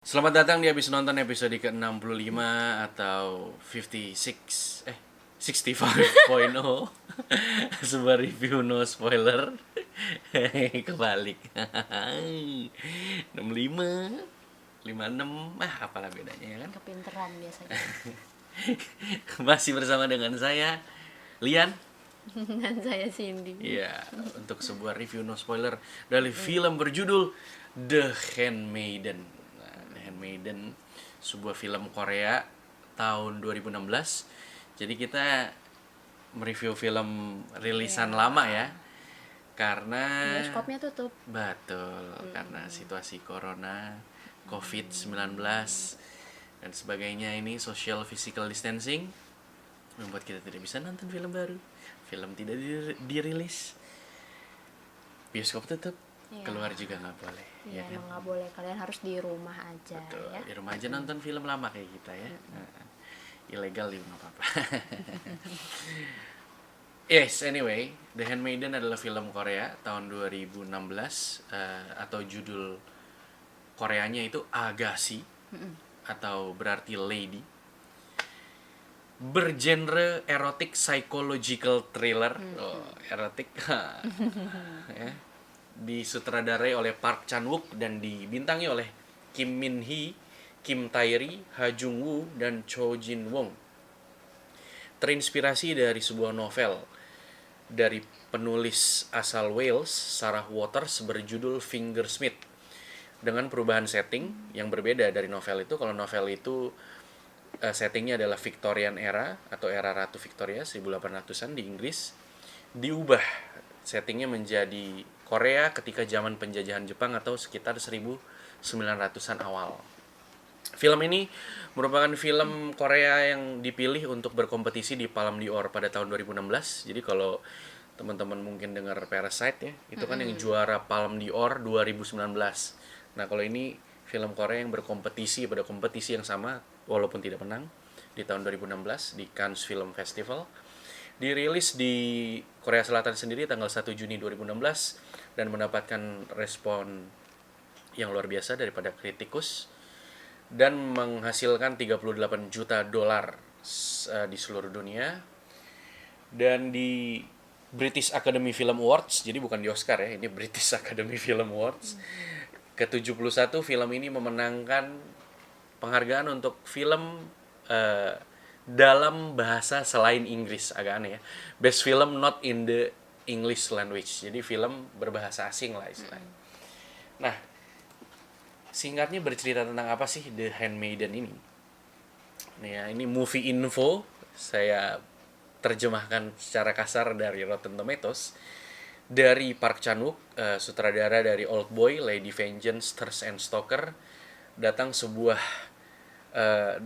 Selamat datang di habis nonton episode ke-65 atau 65.0 sebuah review no spoiler. Kebalik. 65 56 apalah bedanya ya kan. Kepinteran biasanya. Masih bersama dengan saya Lian. Dan saya Cindy. Iya, untuk sebuah review no spoiler dari film berjudul The Handmaiden. Nah, The Handmaiden, sebuah film Korea tahun 2016. Jadi kita mereview film rilisan lama ya. Karena Bioskopnya tutup. betul, karena situasi corona, COVID-19 dan sebagainya, ini social physical distancing membuat kita tidak bisa nonton film baru. Film tidak dirilis, bioskop tutup, Iya. keluar juga nggak boleh. Iya, Ya kan? emang nggak boleh. Kalian harus di rumah aja. Betul, Ya. di rumah aja nonton film lama kayak kita ya. Ilegal juga nggak apa-apa. Yes, anyway, The Handmaiden adalah film Korea tahun 2016, atau judul Koreanya itu Agassi, atau berarti lady. Bergenre erotic psychological thriller. Oh, erotik. Ya. Disutradarai oleh Park Chan-wook dan dibintangi oleh Kim Min Hee, Kim Tae-ri, Ha Jung Woo, dan Cho Jin Wong. Terinspirasi dari sebuah novel dari penulis asal Wales, Sarah Waters, berjudul Fingersmith, dengan perubahan setting yang berbeda dari novel itu. Kalau novel itu settingnya adalah Victorian era atau era Ratu Victoria 1800-an di Inggris. Diubah settingnya menjadi Korea ketika zaman penjajahan Jepang atau sekitar 1900-an awal. Film ini merupakan film Korea yang dipilih untuk berkompetisi di Palme d'Or pada tahun 2016. Jadi kalau teman-teman mungkin dengar Parasite ya, itu kan yang juara Palme d'Or 2019. Nah, kalau ini film Korea yang berkompetisi pada kompetisi yang sama walaupun tidak menang di tahun 2016 di Cannes Film Festival. Dirilis di Korea Selatan sendiri tanggal 1 Juni 2016 dan mendapatkan respon yang luar biasa daripada kritikus dan menghasilkan 38 juta dolar di seluruh dunia. Dan di British Academy Film Awards, jadi bukan di Oscar ya, ini British Academy Film Awards, ke-71 film ini memenangkan penghargaan untuk film dalam bahasa selain Inggris. Agak aneh ya, Best Film Not in the English Language, jadi film berbahasa asing lah istilahnya. Nah, singkatnya bercerita tentang apa sih The Handmaiden ini? Nih ya, ini movie info, saya terjemahkan secara kasar dari Rotten Tomatoes. Dari Park Chan-wook, sutradara dari Old Boy, Lady Vengeance, Thirst and Stalker, datang sebuah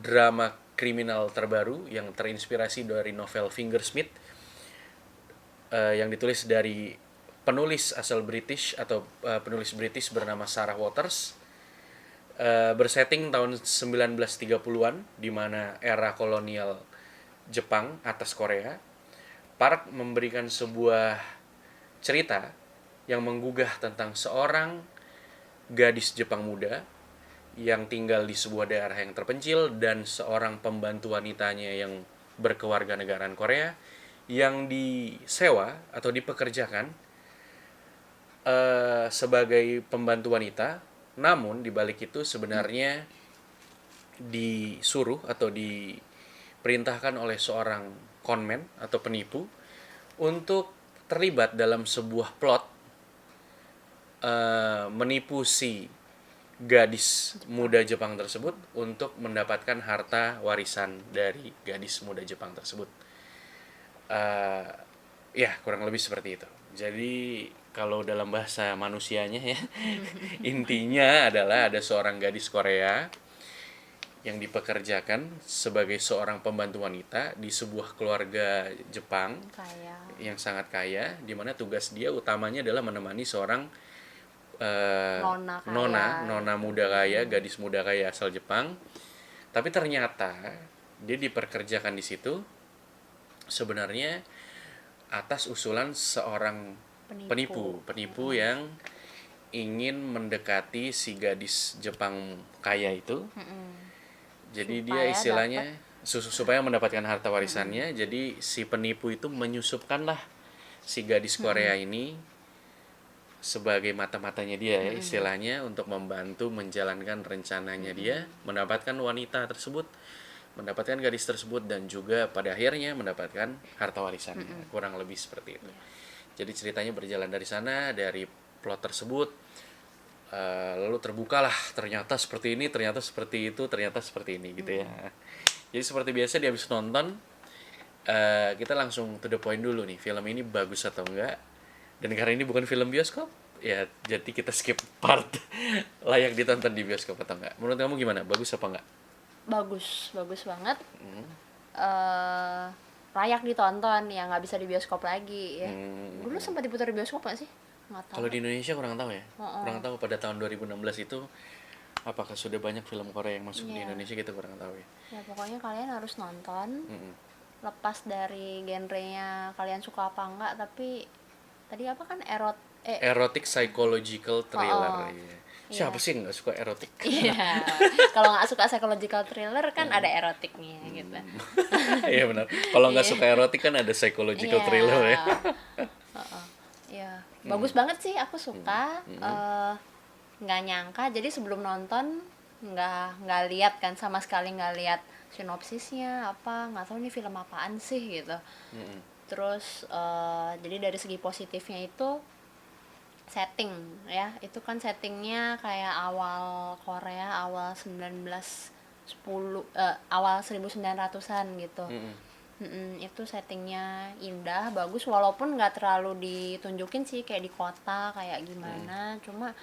drama kriminal terbaru yang terinspirasi dari novel Fingersmith, yang ditulis dari penulis asal British atau penulis British bernama Sarah Waters. Bersetting tahun 1930-an di mana era kolonial Jepang atas Korea. Park memberikan sebuah cerita yang menggugah tentang seorang gadis Jepang muda yang tinggal di sebuah daerah yang terpencil dan seorang pembantu wanitanya yang berkewarganegaraan Korea yang disewa atau dipekerjakan sebagai pembantu wanita. Namun di balik itu sebenarnya disuruh atau diperintahkan oleh seorang conman atau penipu untuk terlibat dalam sebuah plot menipu si gadis muda Jepang tersebut untuk mendapatkan harta warisan dari gadis muda Jepang tersebut. Ya, kurang lebih seperti itu. Jadi kalau dalam bahasa manusianya ya, intinya adalah ada seorang gadis Korea yang dipekerjakan sebagai seorang pembantu wanita di sebuah keluarga Jepang Kaya. yang sangat kaya, di mana tugas dia utamanya adalah menemani seorang Nona kaya. nona muda kaya, gadis muda kaya asal Jepang. Tapi ternyata dia dipekerjakan di situ sebenarnya atas usulan seorang penipu yang ingin mendekati si gadis Jepang kaya itu. Jadi dia Supaya istilahnya supaya mendapatkan harta warisannya. Jadi si penipu itu menyusupkanlah si gadis Korea ini sebagai mata-matanya dia ya istilahnya, untuk membantu menjalankan rencananya dia mendapatkan wanita tersebut, mendapatkan gadis tersebut, dan juga pada akhirnya mendapatkan harta warisannya. Kurang lebih seperti itu. Jadi ceritanya berjalan dari sana, dari plot tersebut. Lalu terbukalah ternyata seperti ini, ternyata seperti itu, ternyata seperti ini gitu ya. Jadi seperti biasa di habis nonton, kita langsung to the point dulu nih, film ini bagus atau enggak. Dan karena ini bukan film bioskop, ya jadi kita skip part layak ditonton di bioskop atau enggak. Menurut kamu gimana? Bagus apa enggak? Bagus banget. Layak ditonton, ya nggak bisa di bioskop lagi ya. Dulu sempat diputar di bioskop nggak sih? Nggak tahu. Kalau di Indonesia kurang tahu ya. Kurang tahu pada tahun 2016 itu apakah sudah banyak film Korea yang masuk di Indonesia, gitu kurang tahu ya. Ya pokoknya kalian harus nonton. Lepas dari genrenya kalian suka apa enggak, tapi tadi apa kan Erotic psychological thriller. Iya. Siapa Iya. sih nggak suka erotik? Iya. Kalau nggak suka psychological thriller kan ada erotiknya gitu. Iya benar. Kalau nggak suka erotik kan ada psychological Iya. thriller ya. Iya. Bagus banget sih, aku suka. Nggak nyangka, jadi sebelum nonton nggak lihat kan, sama sekali nggak lihat sinopsisnya apa, nggak tahu nih film apaan sih gitu. Terus jadi dari segi positifnya itu setting ya, itu kan settingnya kayak awal Korea, awal 1910, awal 1900-an gitu. Itu settingnya indah, bagus, walaupun nggak terlalu ditunjukin sih kayak di kota kayak gimana, cuma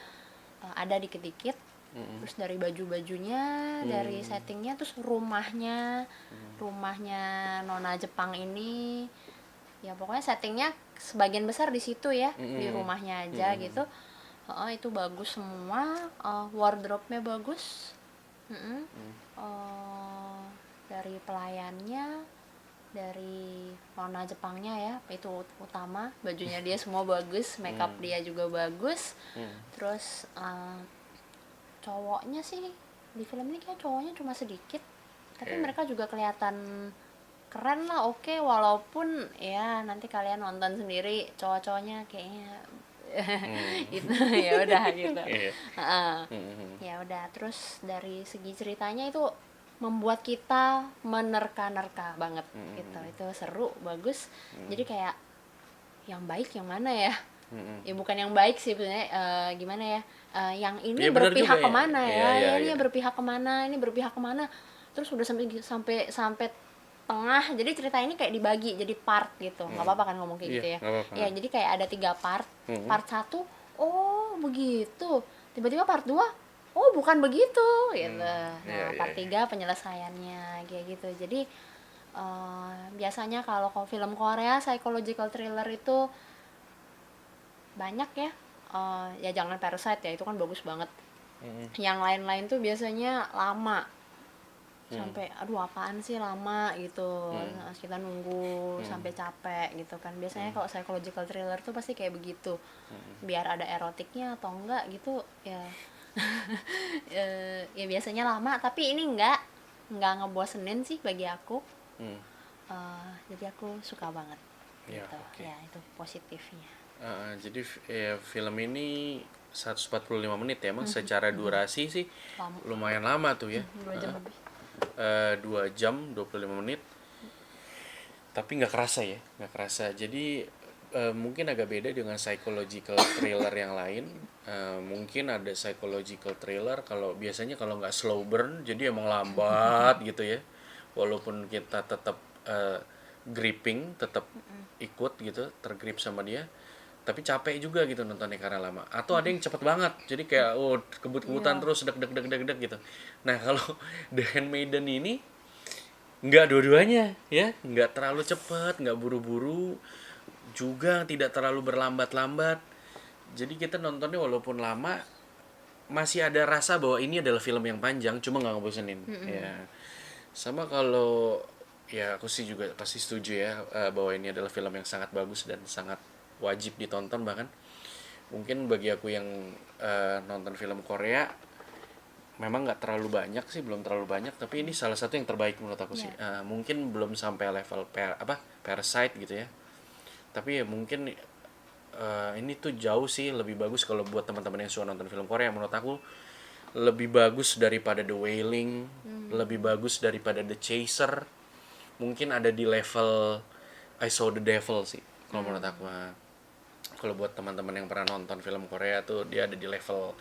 ada dikit-dikit. Terus dari baju-bajunya, dari settingnya, terus rumahnya Nona Jepang ini, ya pokoknya settingnya sebagian besar di situ ya, di rumahnya aja gitu. Itu bagus semua. Wardrobe-nya bagus. Dari pelayannya, dari Nona Jepangnya ya, itu utama, bajunya dia semua bagus, makeup dia juga bagus. Terus cowoknya sih di film ini kayak cowoknya cuma sedikit, tapi mereka juga kelihatan keren lah, oke, walaupun ya nanti kalian nonton sendiri cowok-cowoknya kayaknya itu ya udah gitu. Ya udah, terus dari segi ceritanya itu membuat kita menerka-nerka banget gitu. Itu seru, bagus. Jadi kayak yang baik yang mana ya? Ya bukan yang baik sih sebenarnya, gimana ya? Yang ini Ya, benar berpihak juga ya. kemana ya? Iya, Ini iya. berpihak kemana? Ini berpihak kemana? Terus udah sampai tengah. Jadi cerita ini kayak dibagi jadi part gitu. Nggak apa-apa kan ngomong kayak Iya, gitu ya? nggak apa-apa. Ya, jadi kayak ada 3 part. Part 1, oh begitu. Tiba-tiba part 2, oh bukan begitu gitu. Nah, Iya, part iya. 3 penyelesaiannya kayak gitu. Jadi biasanya kalau film Korea psychological thriller itu banyak ya. Ya jangan Parasite ya, itu kan bagus banget. Yang lain-lain tuh biasanya lama, sampai aduh apaan sih lama gitu. Nah, kita nunggu sampai capek gitu kan. Biasanya kalau psychological thriller tuh pasti kayak begitu, biar ada erotiknya atau enggak gitu ya. Ya biasanya lama, tapi ini enggak ngebosenin sih bagi aku. Jadi aku suka banget Ya, gitu. oke. Ya itu positifnya. Jadi film ini 145 menit ya, emang secara durasi sih Lama. lumayan lama tuh ya. 2 jam lebih. 2 jam 25 menit. Tapi nggak kerasa ya, nggak kerasa. Jadi mungkin agak beda dengan psychological thriller yang lain. Mungkin ada psychological thriller kalau biasanya kalau nggak slow burn, jadi emang lambat gitu ya. Walaupun kita tetap gripping, tetap ikut gitu, tergrip sama dia, tapi capek juga gitu nontonnya karena lama. Atau ada yang cepet banget, jadi kayak kebut-kebutan terus deg deg deg deg deg gitu. Nah kalau The Handmaiden ini nggak, dua-duanya ya, nggak terlalu cepet, nggak buru-buru, juga tidak terlalu berlambat-lambat. Jadi kita nontonnya walaupun lama masih ada rasa bahwa ini adalah film yang panjang, cuma nggak ngebosenin. Ya, sama kalau ya aku sih juga pasti setuju ya, bahwa ini adalah film yang sangat bagus dan sangat wajib ditonton bahkan. Mungkin bagi aku yang nonton film Korea memang nggak terlalu banyak sih, belum terlalu banyak, tapi ini salah satu yang terbaik menurut aku sih. Ya. Mungkin belum sampai level Parasite gitu ya, tapi ya mungkin ini tuh jauh sih lebih bagus kalau buat teman-teman yang suka nonton film Korea. Menurut aku lebih bagus daripada The Wailing, lebih bagus daripada The Chaser, mungkin ada di level I Saw the Devil sih kalau menurut aku. Kalau buat teman-teman yang pernah nonton film Korea tuh dia ada di level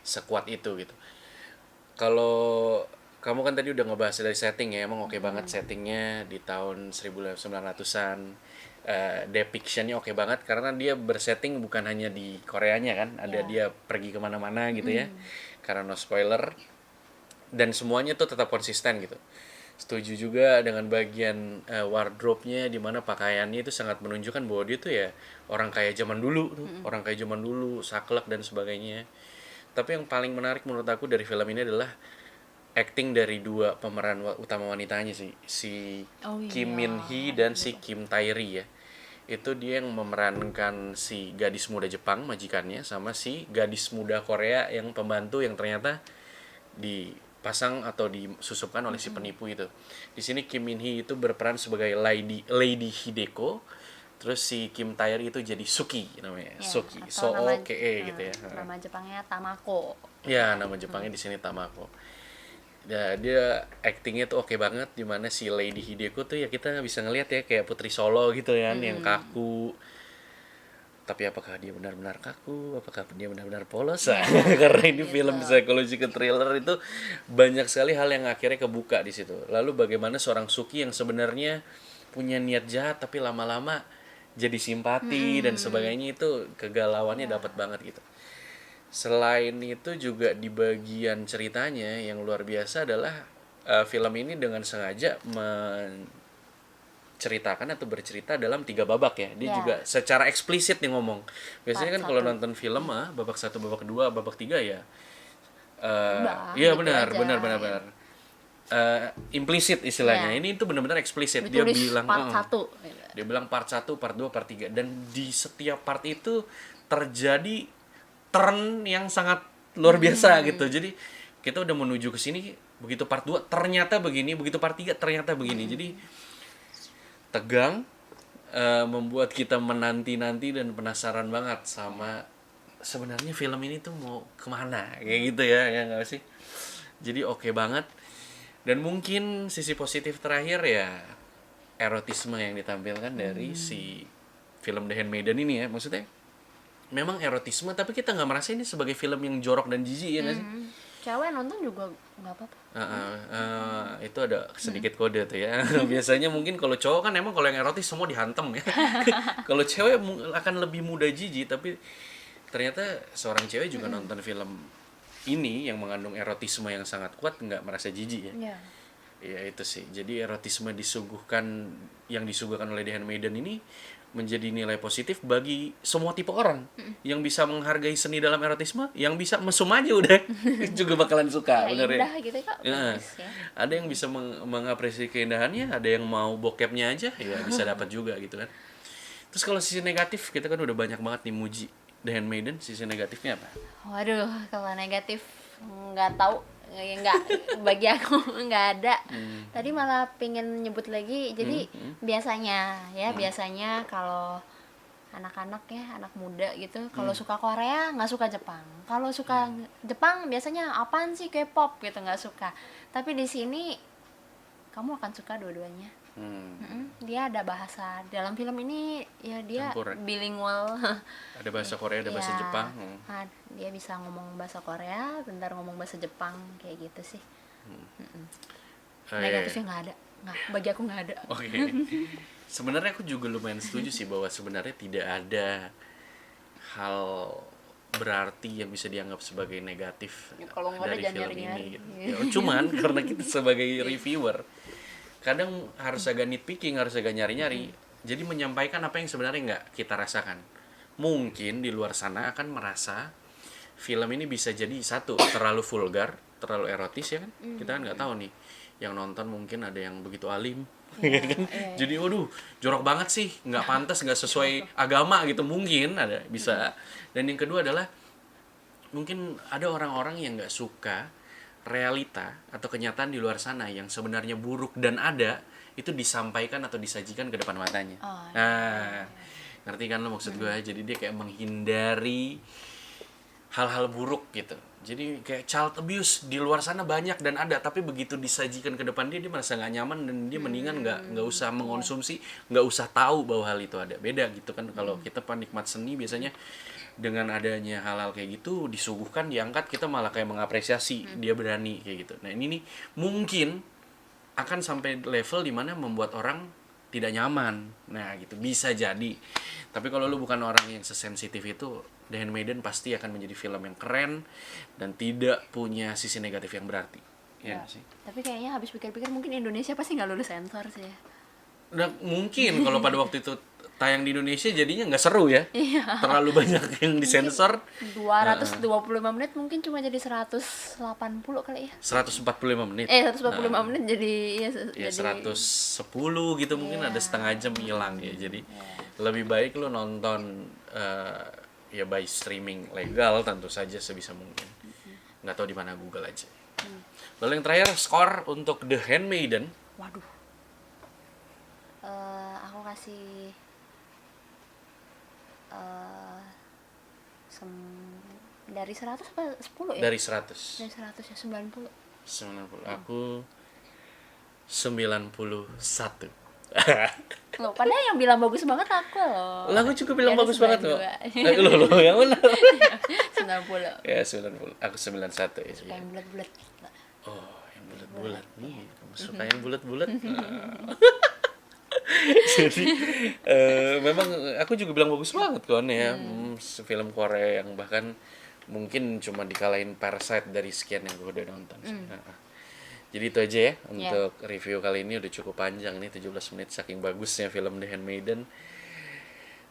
sekuat itu gitu. Kalau kamu kan tadi udah ngebahas dari setting ya, emang oke banget settingnya di tahun 1900-an. Depictionnya oke banget karena dia bersetting bukan hanya di Koreanya kan, ada Ya. dia pergi kemana-mana gitu ya. Karena no spoiler, dan semuanya tuh tetap konsisten gitu. Setuju juga dengan bagian wardrobe-nya, di mana pakaiannya itu sangat menunjukkan bahwa dia tuh ya orang kaya zaman dulu tuh, orang kaya zaman dulu, saklek dan sebagainya. Tapi yang paling menarik menurut aku dari film ini adalah acting dari dua pemeran utama wanitanya sih, si Oh Kim iya. Min Hee dan si Kim Tae Ri ya. Itu dia yang memerankan si gadis muda Jepang majikannya sama si gadis muda Korea yang pembantu yang ternyata dipasang atau disusupkan oleh si penipu itu. Di sini Kim Min Hee itu berperan sebagai Lady Hideko, terus si Kim Tae Ri itu jadi Suki namanya, Ya, Suki, atau So nama O K E gitu ya. nama Jepangnya Tamako. Ya, nama Jepangnya di sini Tamako. Ya, dia actingnya tuh oke banget, dimana si Lady Hideko tuh ya kita bisa ngelihat ya kayak putri Solo gitu kan, yang kaku. Tapi apakah dia benar-benar kaku? Apakah dia benar-benar polos? Karena ini Gitu. film psychological thriller itu banyak sekali hal yang akhirnya kebuka di situ. Lalu bagaimana seorang Suki yang sebenarnya punya niat jahat tapi lama-lama jadi simpati dan sebagainya, itu kegalauannya dapat banget gitu. Selain itu juga di bagian ceritanya yang luar biasa adalah film ini dengan sengaja ceritakan atau bercerita dalam 3 babak ya. Dia Ya. juga secara eksplisit nih ngomong. Biasanya Part kan kalau satu. nonton film babak 1, babak 2, babak 3 ya. Udah, Iya gitu benar, aja. benar, benar, benar. Implisit istilahnya. Ya. Ini itu benar-benar eksplisit. Dia Ditulis bilang part 1. dia bilang part 1, part 2, part 3, dan di setiap part itu terjadi turn yang sangat luar biasa gitu. Jadi kita udah menuju ke sini, begitu part 2 ternyata begini, begitu part 3 ternyata begini. Jadi tegang, membuat kita menanti-nanti dan penasaran banget sama sebenarnya film ini tuh mau kemana kayak gitu ya nggak sih. Jadi oke banget. Dan mungkin sisi positif terakhir ya erotisme yang ditampilkan dari si film The Handmaiden ini ya. Maksudnya memang erotisme tapi kita nggak merasa ini sebagai film yang jorok dan jijik ya nggak sih. Cewek nonton juga nggak apa-apa. Itu ada sedikit kode tuh ya. Biasanya mungkin kalau cowok kan emang kalau yang erotis semua dihantem ya. Kalau cewek akan lebih mudah jijik, tapi ternyata seorang cewek juga nonton film ini yang mengandung erotisme yang sangat kuat nggak merasa jijik ya. Iya. Ya itu sih. Jadi erotisme yang disuguhkan oleh The Handmaiden ini menjadi nilai positif bagi semua tipe orang yang bisa menghargai seni dalam erotisme, yang bisa mesum aja udah juga bakalan suka, Ya, bener ya. indah gitu kok. Ya, Bagus ya. ada yang bisa mengapresiasi keindahannya, ada yang mau bokepnya aja, ya bisa dapat juga gitu kan. Terus kalau sisi negatif, kita kan udah banyak banget nih muji The Handmaiden, sisi negatifnya apa? Waduh, kalau negatif nggak tahu, ya nggak, bagi aku nggak ada. Tadi malah pingin nyebut lagi. Jadi biasanya kalau anak-anak ya, anak muda gitu, kalau suka Korea nggak suka Jepang. Kalau suka Jepang biasanya apaan sih K-pop gitu, nggak suka. Tapi di sini kamu akan suka dua-duanya. Dia ada bahasa dalam film ini ya, dia Campur ya? bilingual. Ada bahasa Korea, ada bahasa Ya, Jepang. dia bisa ngomong bahasa Korea, bentar ngomong bahasa Jepang, kayak gitu sih. Negatifnya nggak ada, nggak, bagi aku nggak ada. Oke. Sebenarnya aku juga lumayan setuju sih bahwa sebenarnya tidak ada hal berarti yang bisa dianggap sebagai negatif Ya, kalau nggak ada dari jangan film nyari-nyari. ini gitu. Ya, cuman karena kita sebagai reviewer kadang harus agak nitpicking, harus agak nyari-nyari. Jadi menyampaikan apa yang sebenarnya nggak kita rasakan. Mungkin di luar sana akan merasa film ini bisa jadi satu terlalu vulgar, terlalu erotis ya kan, kita kan nggak tahu nih yang nonton mungkin ada yang begitu alim. Iya, Kan? iya. Jadi waduh jorok banget sih, nggak pantas, nggak sesuai agama gitu, mungkin ada bisa. Dan yang kedua adalah mungkin ada orang-orang yang nggak suka realita atau kenyataan di luar sana yang sebenarnya buruk dan ada itu disampaikan atau disajikan ke depan matanya. Oh, Nah, ngerti kan lo maksud gue? Jadi dia kayak menghindari hal-hal buruk gitu. Jadi kayak child abuse di luar sana banyak dan ada, tapi begitu disajikan ke depan dia merasa nggak nyaman dan dia mendingan nggak usah mengonsumsi, nggak usah tahu bahwa hal itu ada. Beda gitu kan kalau kita penikmat seni biasanya dengan adanya hal-hal kayak gitu disuguhkan, diangkat, kita malah kayak mengapresiasi dia berani kayak gitu. Nah ini nih mungkin akan sampai level dimana membuat orang tidak nyaman. Nah gitu bisa jadi. Tapi kalau lu bukan orang yang sesensitif itu, The Handmaiden pasti akan menjadi film yang keren dan tidak punya sisi negatif yang berarti. Ya nggak sih. Tapi kayaknya habis pikir-pikir mungkin Indonesia pasti nggak lulus sensor sih ya. Nah, mungkin kalau pada waktu itu tayang di Indonesia jadinya nggak seru ya. Iya. Terlalu banyak yang disensor. 225 menit mungkin cuma jadi 180 kali ya. 145 menit. 145 menit jadi ya, Ya jadi 110 gitu mungkin ada setengah jam hilang ya. Jadi lebih baik lu nonton ya by streaming legal tentu saja sebisa mungkin. Nggak tahu di mana, Google aja. Lalu yang terakhir skor untuk The Handmaiden. waduh. Aku kasih dari 100 apa 10 ya? Dari 100. Dari 100 ya 90. 90. Aku 91. Loh, padahal yang bilang bagus banget aku loh. Lagu juga bilang Ya, bagus banget kok. 92. Lo yang mana? 90. Ya 90. Aku 91 ya. Suka yang bulat-bulat. Oh, yang bulat-bulat nih. Kamu suka yang bulat-bulat? Jadi memang aku juga bilang bagus banget kan ya. Film Korea yang bahkan mungkin cuma dikalahin Parasite dari sekian yang gue udah nonton. Jadi itu aja ya untuk review kali ini, udah cukup panjang nih 17 menit saking bagusnya film The Handmaiden.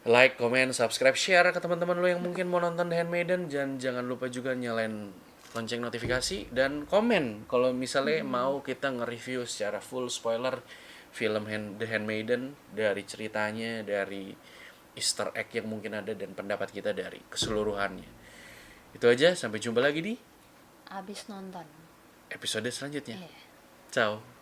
Like, comment, subscribe, share ke teman-teman lo yang mungkin mau nonton The Handmaiden, dan jangan lupa juga nyalain lonceng notifikasi dan komen kalau misalnya mau kita nge-review secara full spoiler film The Handmaiden, dari ceritanya, dari Easter egg yang mungkin ada, dan pendapat kita dari keseluruhannya. Itu aja, sampai jumpa lagi di Abis nonton. episode selanjutnya. Iya. Ciao.